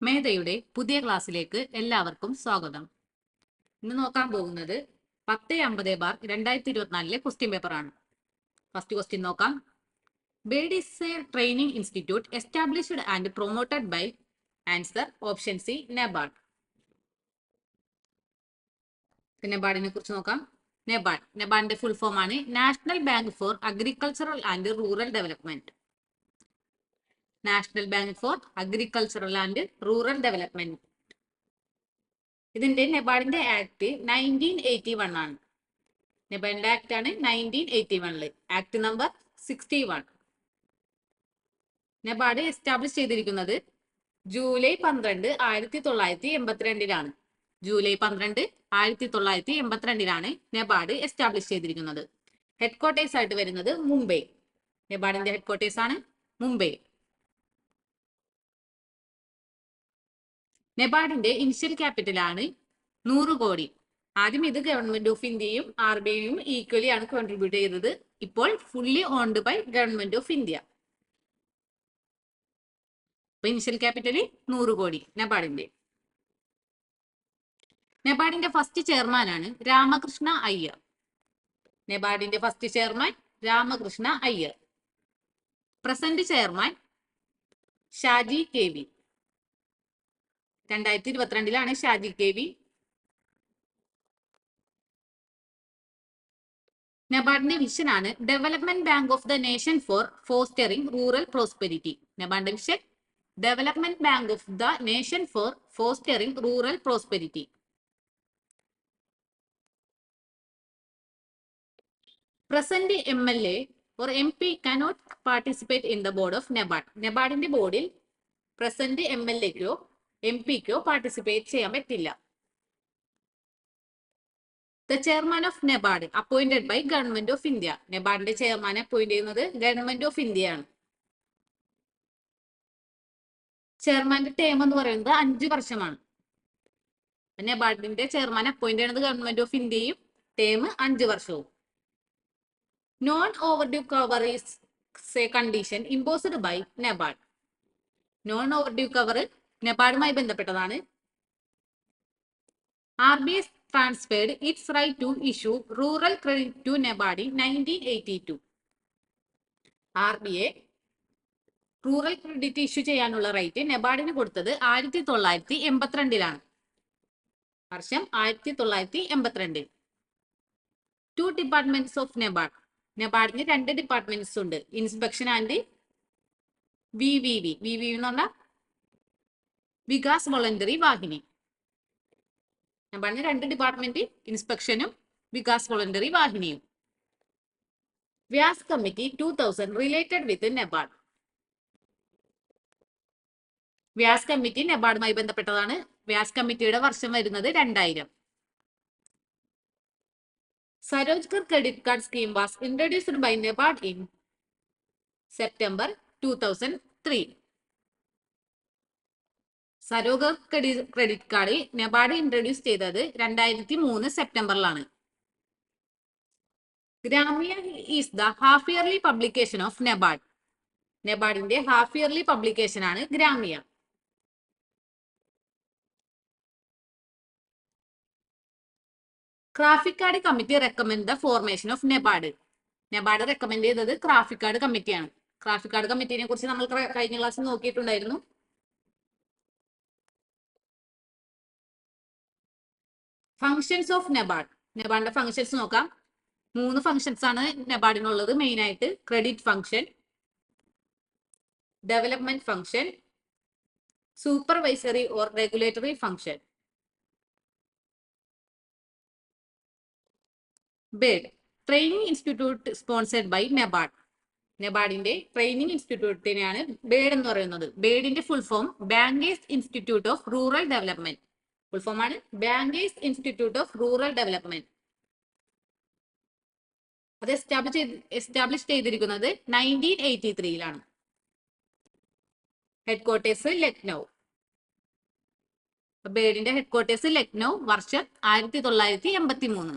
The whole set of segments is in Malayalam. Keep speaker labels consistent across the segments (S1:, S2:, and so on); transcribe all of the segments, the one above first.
S1: മേധയുടെ പുതിയ ക്ലാസ്സിലേക്ക് എല്ലാവർക്കും സ്വാഗതം. ഇന്ന് നോക്കാൻ പോകുന്നത് 1050/2024 ക്വസ്റ്റ്യൻ പേപ്പർ ആണ്. ഫസ്റ്റ് ക്വസ്റ്റ്യൻ നോക്കാം. BIRD is a training institute established and promoted by answer option C NABARD. നബാർഡിനെ കുറിച്ച് നോക്കാം. നബാർഡിന്റെ ഫുൾ ഫോം ആണ് national bank for agricultural and rural development. National bank for agricultural and rural development. ഇതിന്റെ നബാർഡിന്റെ ആക്ട് 1981 ആണ്. നബാർഡിന്റെ ആക്ട് ആണ് 1981. Act number 61. നബാർഡ് എസ്റ്റാബ്ലിഷ് ചെയ്തിരിക്കുന്നത് ജൂലൈ 12, 1982 ജൂലൈ 12, 1982 നബാർഡ് എസ്റ്റാബ്ലിഷ് ചെയ്തിരിക്കുന്നത്. ഹെഡ്ക്വാർട്ടേഴ്സ് ആയിട്ട് വരുന്നത് മുംബൈ. നബാർഡിന്റെ ഹെഡ്ക്വാർട്ടേഴ്സ് ആണ് മുംബൈ. നബാർഡിന്റെ ഇനിഷ്യൽ ക്യാപിറ്റൽ ആണ് 100 കോടി. ആദ്യം ഇത് ഗവൺമെന്റ് ഓഫ് ഇന്ത്യയും RBIയും ഈക്വലി ആണ് കോൺട്രിബ്യൂട്ട് ചെയ്തത്. ഇപ്പോൾ fully owned by government of India. Initial capital 100 കോടി നബാർഡിന്റെ. നബാർഡിന്റെ ഫസ്റ്റ് ചെയർമാൻ ആണ് രാമകൃഷ്ണ അയ്യർ. നബാർഡിന്റെ first chairman Ramakrishna Iyer. Present chairman Shaji KV. 2022 Shaji KV. നബാർഡിന്റെ വിഷൻ ആണ് development bank of the nation for fostering rural prosperity. നബാർഡിന്റെ vision development bank of the nation for fostering rural prosperity. Present MLA or MP cannot participate in the board of NABARD. നബാർഡിന്റെ ബോർഡിൽ പ്രസന്റ് MLAക്കോ MPക്കോ പാർട്ടിസിപ്പേറ്റ് ചെയ്യാൻ പറ്റില്ല. The chairman of NABARD appointed by Government of India. നബാർഡിന്റെ ചെയർമാനെ അപ്പോയിന്റ് ചെയ്യുന്നത് ഗവൺമെന്റ് ഓഫ് ഇന്ത്യ ആണ്. ചെയർമാന്റെ ടേം എന്ന് പറയുന്നത് 5 വർഷമാണ്. നബാർഡിന്റെ ചെയർമാനെ അപ്പോയിന്റ് ചെയ്യുന്നത് ഗവൺമെന്റ് ഓഫ് ഇന്ത്യയും ടേം 5 വർഷവും. Non overdue cover is a condition imposed by NABARD. Non overdue cover നബാർഡുമായി ബന്ധപ്പെട്ടതാണ്. RBI transferred its right to issue rural credit to NABARD in 1982. RBI rural credit issue ചെയ്യാനുള്ള റൈറ്റ് നബാർഡിന് കൊടുത്തത് 1982 വർഷം 1982. 2 ഡിപ്പാർട്ട്മെന്റ്സ് ഓഫ് നബാർഡ്. നബാർഡിന് 2 ഡിപ്പാർട്ട്മെന്റ്സ് ഉണ്ട്. Inspection and VVV. VVV എന്ന് പറഞ്ഞാൽ വികാസ് വോളണ്ടറി വാഹിനി. നബാർഡിന് 2 ഡിപ്പാർട്ട്മെന്റ്, ഇൻസ്പെക്ഷനും വികാസ് വോളണ്ടറി വാഹിനിയും. Vyas committee 2000 related with NABARD. Vyas committee നബാർഡുമായി ബന്ധപ്പെട്ടതാണ്. വ്യാസ് കമ്മിറ്റിയുടെ വർഷം വരുന്നത് 2000. Swarozgar credit card scheme was introduced by NABARD in September 2003. Swarozgar credit card NABARD introduce ചെയ്തത് 2003 സെപ്റ്റംബറിലാണ്. Gramya is the half yearly publication of NABARD. നബാർഡിന്റെ ഹാഫ് ഇയർലി പബ്ലിക്കേഷൻ ആണ് Gramya. CRAFICARD committee recommend the formation of NABARD. NABARD recommend ചെയ്തത് ക്രാഫിക്കാർഡ് കമ്മിറ്റിയാണ്. ക്രാഫിക്കാർഡ് കമ്മിറ്റിനെ കുറിച്ച് നമ്മൾ കഴിഞ്ഞ ക്ലാസ്സിൽ നോക്കിയിട്ടുണ്ടായിരുന്നു. Functions of NABARD. നബാർഡിന്റെ ഫങ്ഷൻസ് നോക്കാം. 3 ഫങ്ഷൻസ് ആണ് നബാർഡിനുള്ളത് മെയിൻ ആയിട്ട്. Credit function, development function, supervisory or regulatory function. BIRD training institute sponsored by NABARD. നബാർഡിന്റെ ട്രെയിനിങ് ഇൻസ്റ്റിറ്റ്യൂട്ടിനെയാണ് ബേഡ് എന്ന് പറയുന്നത്. ബേഡിന്റെ full form bankers institute of rural development. Full form ആണ് bankers institute of rural development. അത് എസ്റ്റാബ്ലിഷ് ചെയ്തിരിക്കുന്നത് 1983. ഹെഡ്ക്വാർട്ടേഴ്സ് ലക്നൗ. ബേഡിന്റെ ഹെഡ്ക്വാർട്ടേഴ്സ് ലക്നൗ. വർഷം 1983.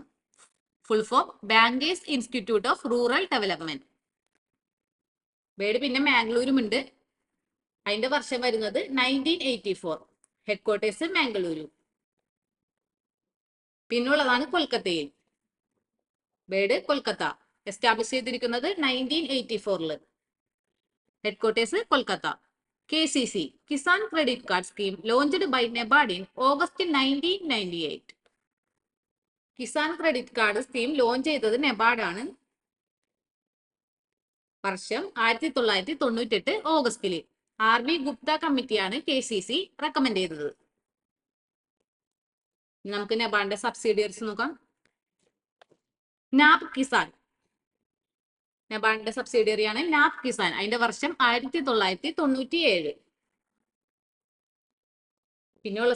S1: Full form bankers institute of rural development. BIRD പിന്നെ മാംഗ്ലൂരും ഉണ്ട്. അതിന്റെ വർഷം വരുന്നത് 1984. ഹെഡ്ക്വാർട്ടേഴ്സ് മാംഗ്ലൂരു. പിന്നുള്ളതാണ് കൊൽക്കത്തയിൽ. ബേഡ് കൊൽക്കത്ത. എസ്റ്റാബ്ലിഷ് ചെയ്തിരിക്കുന്നത് 1984. Headquarters Kolkata. KCC, Kisan credit card scheme launched by NABARD in August 1998. Kisan credit card scheme launch ചെയ്തത് NABARD ആണ്. വർഷം 1998 ഓഗസ്റ്റില്. RB ഗുപ്ത കമ്മിറ്റിയാണ് KCC റെക്കമെൻഡ് ചെയ്തത്. നമുക്ക് NABARDന്റെ സബ്സിഡിയറീസ് നോക്കാം. നാബ് കിസാൻ. NABARDന്റെ സബ്സിഡിയറിയാണ് നാബ് കിസാൻ. അതിന്റെ വർഷം 1997. പിന്നെയുള്ള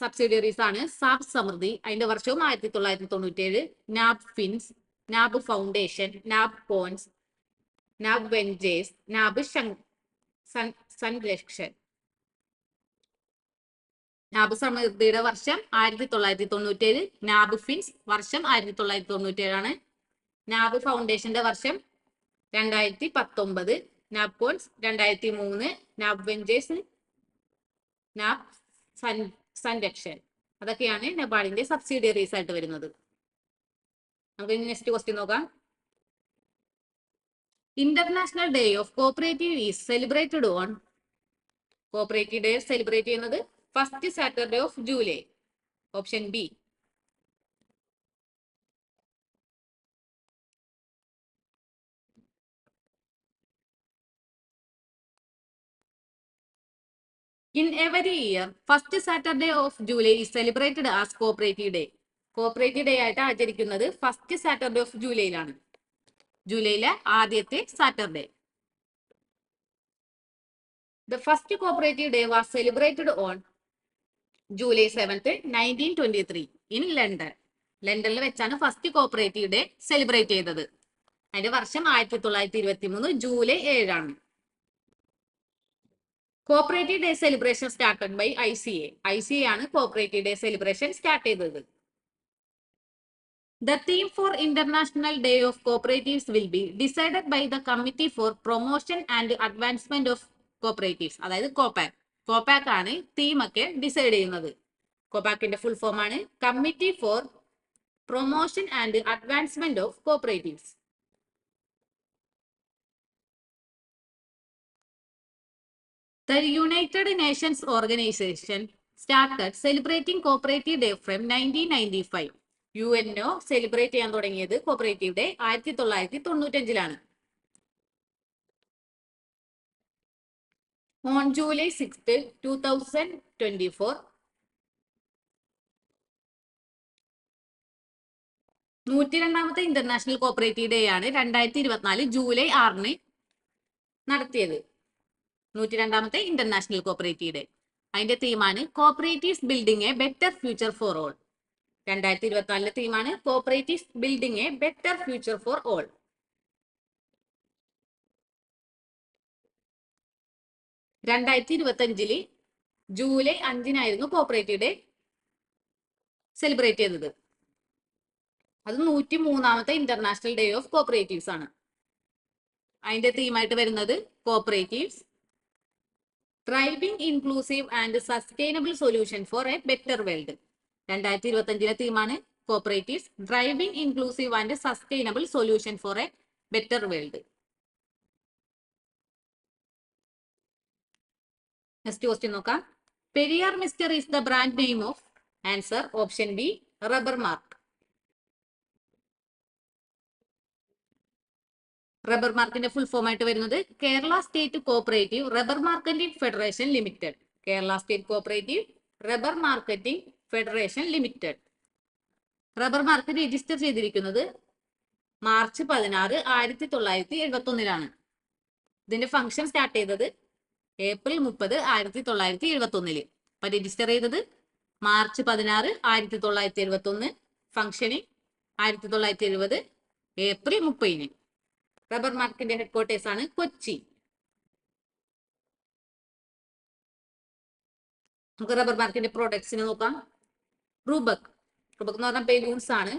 S1: സബ്സിഡിയറീസ് ആണ് സാബ് സമൃദ്ധി. അതിന്റെ വർഷവും 1997. നാബ് fins, നാബ് foundation, നാബ് Ponce, നാബ് ventures, NAB സൻരക്ഷൻ. നാബ് സമൃദ്ധിയുടെ വർഷം 1997. നാബ് ഫിൻസ് വർഷം 1997 ആണ്. നാബ് ഫൗണ്ടേഷന്റെ വർഷം 2019. NABCONS 2003. NAB ventures, NAB Sanrakshan. അതൊക്കെയാണ് NABARDന്റെ സബ്സിഡിയറീസ് ആയിട്ട് വരുന്നത്. നമുക്ക് നെക്സ്റ്റ് ക്വസ്റ്റ്യൻ നോക്കാം. International day of cooperative is celebrated on. Cooperative day celebrate ചെയ്യുന്നത് first Saturday of July. Option B. In every year, first Saturday of July is celebrated as Cooperative Day. Cooperative Day ആയിട്ട് ആചരിക്കുന്നത് ഫസ്റ്റ് സാറ്റർഡേ ഓഫ് ജൂലൈയിലാണ്. ജൂലൈയിലെ ആദ്യത്തെ Saturday. The first Cooperative Day was celebrated on July 7th, 1923 in London. ലണ്ടനിൽ വെച്ചാണ് ഫസ്റ്റ് കോഓപ്പറേറ്റീവ് ഡേ സെലിബ്രേറ്റ് ചെയ്തത്. അതിന്റെ വർഷം 1923 ജൂലൈ 7 ആണ്. Cooperative day celebration started by ICA. ICA ആണ് കോഓപ്പറേറ്റീവ് ഡേ സെലിബ്രേഷൻ സ്റ്റാർട്ട് ചെയ്തത്. The theme for International Day of Cooperatives will be decided by the Committee for Promotion and Advancement of Cooperatives. അതായത് കോപാക്. കോപാക് ആണ് തീമൊക്കെ ഡിസൈഡ് ചെയ്യുന്നത്. കോപാക്കിന്റെ ഫുൾ ഫോം ആണ് committee for promotion and advancement of cooperatives. The United Nations Organization started celebrating Cooperative Day from 1995. UNO celebrate ചെയ്യാൻ തുടങ്ങിയത് cooperative day 1995 On July 6th, 2024, 102ാമത്തെ ഇന്റർനാഷണൽ കോഓപ്പറേറ്റീവ് ഡേ ആണ് 2024 ജൂലൈ 6 നടത്തിയത്. 102ാമത്തെ ഇന്റർനാഷണൽ കോഓപ്പറേറ്റീവ് ഡേ. അതിന്റെ തീമാണ് cooperatives building a better future for all. 2024 തീമാണ് cooperatives building a better future for all. 2025 July 5 cooperative day celebrate ചെയ്തത്. അത് 103ാമത്തെ ഇന്റർനാഷണൽ ഡേ ഓഫ് കോഓപ്പറേറ്റീവ്സ് ആണ്. അതിന്റെ തീമായിട്ട് വരുന്നത് cooperatives driving inclusive and sustainable solution for a better world. 2025 തീമാണ് cooperatives driving inclusive and sustainable solution for a better world. Next question നോക്കാം. Periyar mister is the brand name of. Answer option B rubber mark. Rubber മാർക്കിന്റെ ഫുൾ ഫോം ആയിട്ട് വരുന്നത് Kerala state cooperative rubber marketing federation limited. Kerala state cooperative rubber marketing federation limited. Rubber mark register ചെയ്തിരിക്കുന്നത് മാർച്ച് 16, 1971. ഇതിന്റെ ഫംഗ്ഷൻ സ്റ്റാർട്ട് ചെയ്തത് ഏപ്രിൽ 30, 1971. അപ്പൊ രജിസ്റ്റർ ചെയ്തത് മാർച്ച് 16, 1971. Functioning 1970 April 30. റബ്ബർ മാർക്കിന്റെ ഹെഡ്ക്വാർട്ടേഴ്സ് ആണ് കൊച്ചി. നമുക്ക് റബ്ബർ മാർക്കിന്റെ പ്രോഡക്ട്സിനെ നോക്കാം. റുബക്. റുബക് എന്ന് പറഞ്ഞ ബലൂൺസ് ആണ്.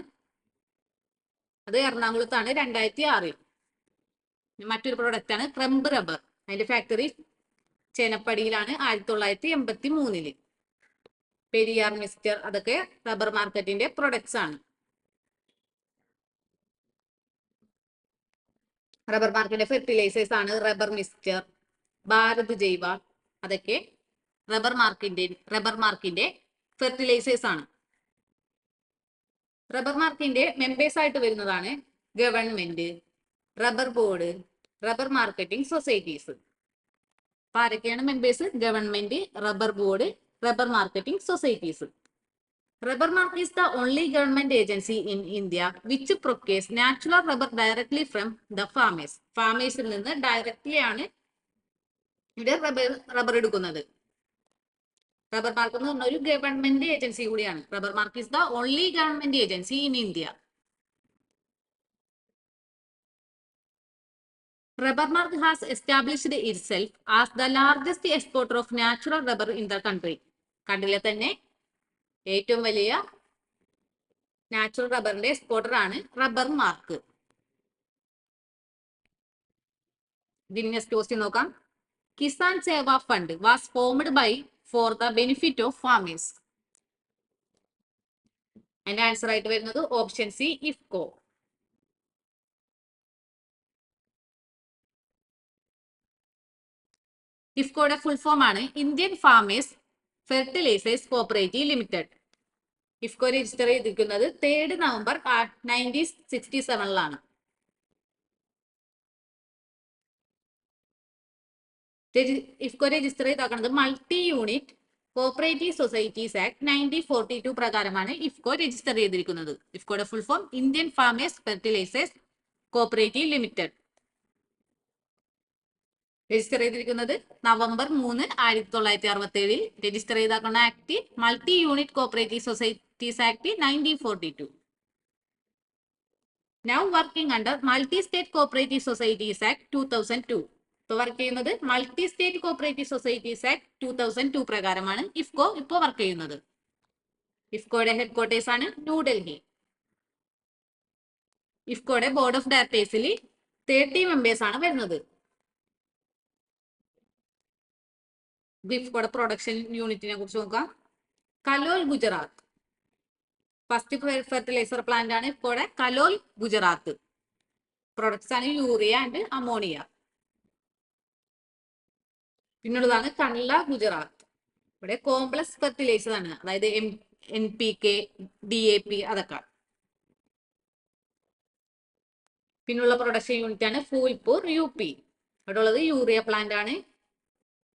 S1: അത് എറണാകുളത്താണ് 2006. മറ്റൊരു പ്രോഡക്റ്റ് ആണ് ക്രംബ് റബ്ബർ. അതിന്റെ ഫാക്ടറി ചേനപ്പടിയിലാണ് 1983. പെരിയാർ മിസ്റ്റർ അതൊക്കെ റബ്ബർ മാർക്കറ്റിന്റെ പ്രൊഡക്ട്സ് ആണ്. റബ്ബർ മാർക്കറ്റിന്റെ ഫെർട്ടിലൈസേഴ്സ് ആണ് റബ്ബർ മിസ്റ്റർ, ഭാരത് ജൈവ അതൊക്കെ റബ്ബർ മാർക്കിന്റെ ഫെർട്ടിലൈസേഴ്സ് ആണ്. റബ്ബർ മാർക്കിന്റെ മെമ്പേഴ്സ് ആയിട്ട് വരുന്നതാണ് government, rubber board, rubber marketing societies. അപ്പൊ ആരൊക്കെയാണ് members? Government, rubber board, rubber marketing societies. Rubber Mark is the only government agency in India which procures natural rubber directly from the farmers. Farmers നിന്ന് ഡയറക്ട്ലി ആണ് ഇവിടെ റബ്ബർ എടുക്കുന്നത്. റബ്ബർ മാർക്ക് എന്ന് പറഞ്ഞ ഒരു ഗവൺമെന്റ് ഏജൻസി കൂടിയാണ്. Rubber mark is the only government agency in India. Rubber Mark has established itself as the largest exporter of natural rubber in the country. കണ്ടിലെ തന്നെ ഏറ്റവും വലിയ നാച്ചുറൽ റബ്ബറിന്റെ എക്സ്പോർട്ടർ ആണ് റബ്ബർ മാർക്ക്. നെക്സ്റ്റ് ക്വസ്റ്റ്യൻ നോക്കാം. Kisan Seva fund was formed by for the benefit of farmers. അതിന്റെ ആൻസർ ആയിട്ട് വരുന്നത് ഓപ്ഷൻ സി, ഇഫ്കോ. ഇഫ്കോയുടെ ഫുൾ ഫോം ആണ് Indian farmers fertilisers cooperative limited. IFFCO register ചെയ്തിരിക്കുന്നത് 3 നവംബർ 1967 ഇഫ്കോ രജിസ്റ്റർ ചെയ്താക്കുന്നത് multi unit cooperative societies act 1942 പ്രകാരമാണ് ഇഫ്കോ രജിസ്റ്റർ ചെയ്തിരിക്കുന്നത്. ഇഫ്കോയുടെ full form Indian farmers fertilisers cooperative limited. Register ചെയ്തിരിക്കുന്നത് നവംബർ 3, 1967 രജിസ്റ്റർ ചെയ്താക്കുന്ന act multi unit cooperative societies act 1942. Now working under multi state cooperative societies act 2002. ഇപ്പൊ വർക്ക് ചെയ്യുന്നത് multi state cooperative societies act 2002 പ്രകാരമാണ് ഇഫ്കോ ഇപ്പോൾ വർക്ക് ചെയ്യുന്നത്. ഇഫ്കോയുടെ ഹെഡ് ക്വാർട്ടേഴ്സ് ആണ് ന്യൂഡൽഹി. ഇഫ്കോയുടെ ബോർഡ് ഓഫ് ഡയറക്ടേഴ്സിൽ 30 മെമ്പേഴ്സ് ആണ് വരുന്നത്. ഇഫ്കോയുടെ പ്രൊഡക്ഷൻ യൂണിറ്റിനെ കുറിച്ച് നോക്കാം. Kalol Gujarat first fertiliser plant ആണ് ഇഫ്കോയുടെ കലോൽ ഗുജറാത്ത്. പ്രൊഡക്ട്സ് ആണ് യൂറിയ ആൻഡ് അമോണിയ. പിന്നുള്ളതാണ് കൺല ഗുജറാത്ത്. ഇവിടെ കോംപ്ലക്സ് ഫെർട്ടിലൈസർ ആണ്, അതായത് NPK, DAP അതൊക്കെ. പിന്നുള്ള പ്രൊഡക്ഷൻ യൂണിറ്റ് ആണ് ഫൂൽപൂർ UP. അവിടെ ഉള്ളത് യൂറിയ പ്ലാന്റ് ആണ്.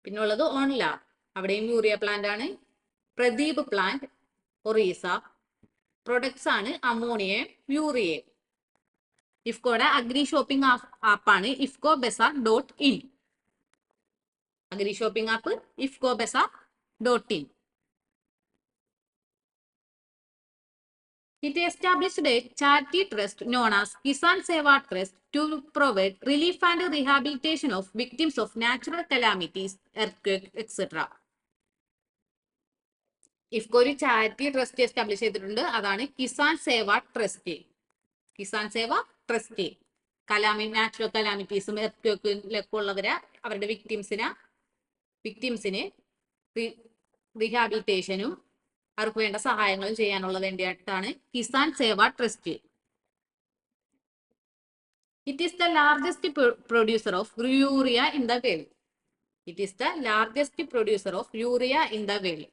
S1: പിന്നുള്ളത് ഓൺല, അവിടെയും യൂറിയ പ്ലാന്റ് ആണ്. പ്രദീപ് പ്ലാന്റ് ഒറീസ. പ്രൊഡക്ട്സ് ആണ് അമോണിയ, യൂറിയ. ഇഫ്കോയുടെ അഗ്രി ഷോപ്പിംഗ് ആപ്പാണ് ifcobesa.in. Agri shopping app ifcobesa.in. It established a charity trust known as Kisan Seva Trust to provide relief and rehabilitation of victims of natural calamities, earthquake, etc. IFFCO ഒരു ചാരിറ്റി ട്രസ്റ്റ് എസ്റ്റാബ്ലിഷ് ചെയ്തിട്ടുണ്ട്, അതാണ് Kisan Seva trust. Kisan Seva trust natural കലാമിറ്റീസും എർത്ത് ഉള്ളവരെ അവരുടെ വിക്ടിംസിന് റീഹാബിലിറ്റേഷനും അവർക്ക് വേണ്ട സഹായങ്ങളും ചെയ്യാനുള്ള വേണ്ടിയിട്ടാണ് Kisan Seva trust. It is the largest producer of urea in the world. It is the largest producer of urea in the world.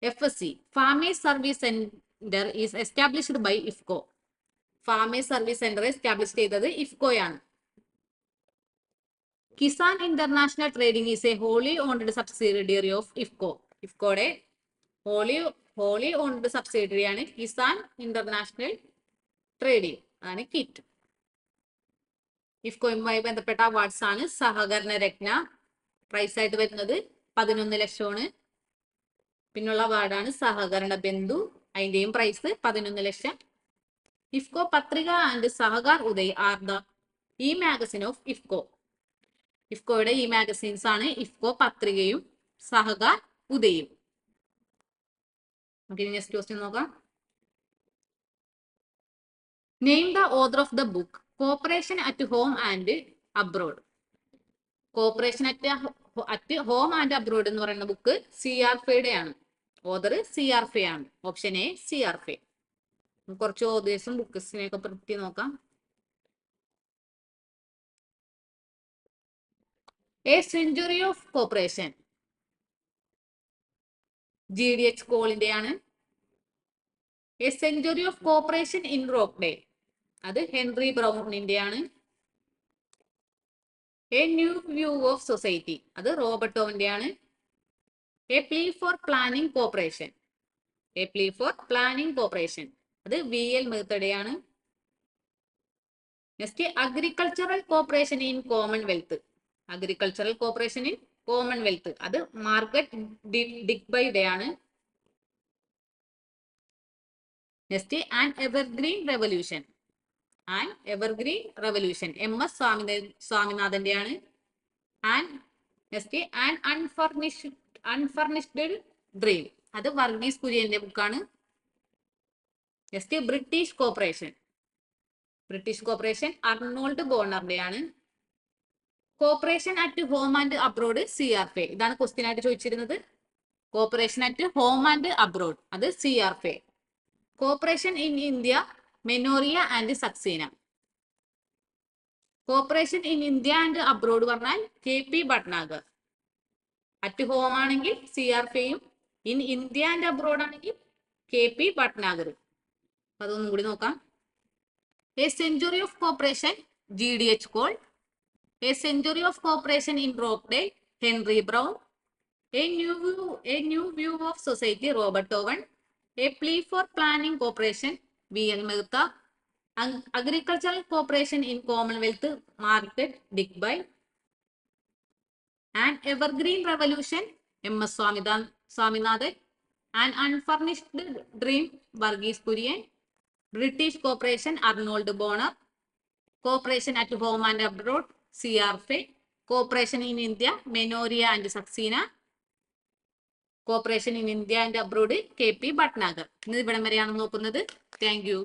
S1: FSC Farmers Service Center is established by IFCO. Farmers Service Center established ചെയ്തത് ഇഫ്കോയാണ്. Kisan international trading is a wholly owned subsidiary of IFFCO. ഇഫ്കോയുടെ ഹോളി ഓൺഡ് സബ്സിഡിയറി ആണ് കിസാൻ ഇന്റർനാഷണൽ ട്രേഡിംഗ്, അതാണ് കിറ്റ്. ഇഫ്കോയുമായി ബന്ധപ്പെട്ട അവാർഡ്സ് ആണ് സഹകരണ രത്ന, പ്രൈസ് ആയിട്ട് വരുന്നത് 11 ലക്ഷമാണ്. പിന്നുള്ള അവാർഡാണ് സഹകരണ ബന്ധു, അതിന്റെയും പ്രൈസ് 11 ലക്ഷം. IFFCO Patrika and Sahkar Uday are the magazine of IFFCO. ഇഫ്കോയുടെ മാഗസിൻസ് ആണ് ഇഫ്കോ പത്രികയും സഹകാർ ഉദയും. നെക്സ്റ്റ് ക്വസ്റ്റ്യൻ നോക്കാം. Name the author of the book cooperation at home and abroad. Cooperation at home and abroad എന്ന് പറയുന്ന ബുക്ക് CR Fayയുടെ ആണ്. ഓതർ CR Fay ആണ്. Option A CR Fay. കുറച്ച് ഓതേഴ്സും ബുക്സിനെയൊക്കെ പറ്റി നോക്കാം. A century of cooperation GDH കോളിന്റെ ആണ്. A century of cooperation in Rochdale അത് ഹെൻറി ബ്രൗണിന്റെ ആണ്. A new view of society അത് റോബർട്ടോവിന്റെ ആണ്. A plea for planning cooperation അത് VL മെഹ്തയുടെ ആണ്. Next agricultural cooperation in Commonwealth അത് മാർഗരറ്റ് ഡിഗ്ബൈയുടെ ആണ്. Next an evergreen revolution MS സ്വാമിനാഥന്റെ ആണ്. നെക്സ്റ്റ് ആൻ അൺഫർണിഷ്ഡ് ഡ്രീം അത് വർഗീസ് കുര്യന്റെ ബുക്കാണ്. നെക്സ്റ്റ് ബ്രിട്ടീഷ് കോപ്പറേഷൻ അർണോൾഡ് ബോണറുടെ ആണ്. Cooperation at home and abroad CR Fay ഇതാണ് ക്വസ്റ്റ്യൻ ആയിട്ട് ചോദിച്ചിരുന്നത്. Cooperation at home and abroad അത് CR Fay. Cooperation in India Mamoria and Saksena. Cooperation in India and abroad പറഞ്ഞാൽ KP ഭട്നാഗർ. അറ്റ് ഹോം ആണെങ്കിൽ CR Fayയും ഇൻ ഇന്ത്യ ആൻഡ് അബ്രോഡ് ആണെങ്കിൽ KP ഭട്നാഗറും. അതൊന്നും കൂടി നോക്കാം. A century of cooperation GDH Cole. A century of cooperation in Rochdale Henry Brown. A new view of society Robert Owen. A plea for planning cooperation VL Mehta. Agricultural cooperation in Commonwealth Margaret Digby. An evergreen revolution MS Swaminathan. An unfurnished dream Verghese Kurien. British cooperation Arnold Bonner. Cooperation at home and abroad CR Fay. Cooperation in India Mamoria and Saksena. Cooperation in India and abroad KP Bhatnagar. ഇന്ന് ഇവിടം വരെയാണ് നോക്കുന്നത്. Thank U.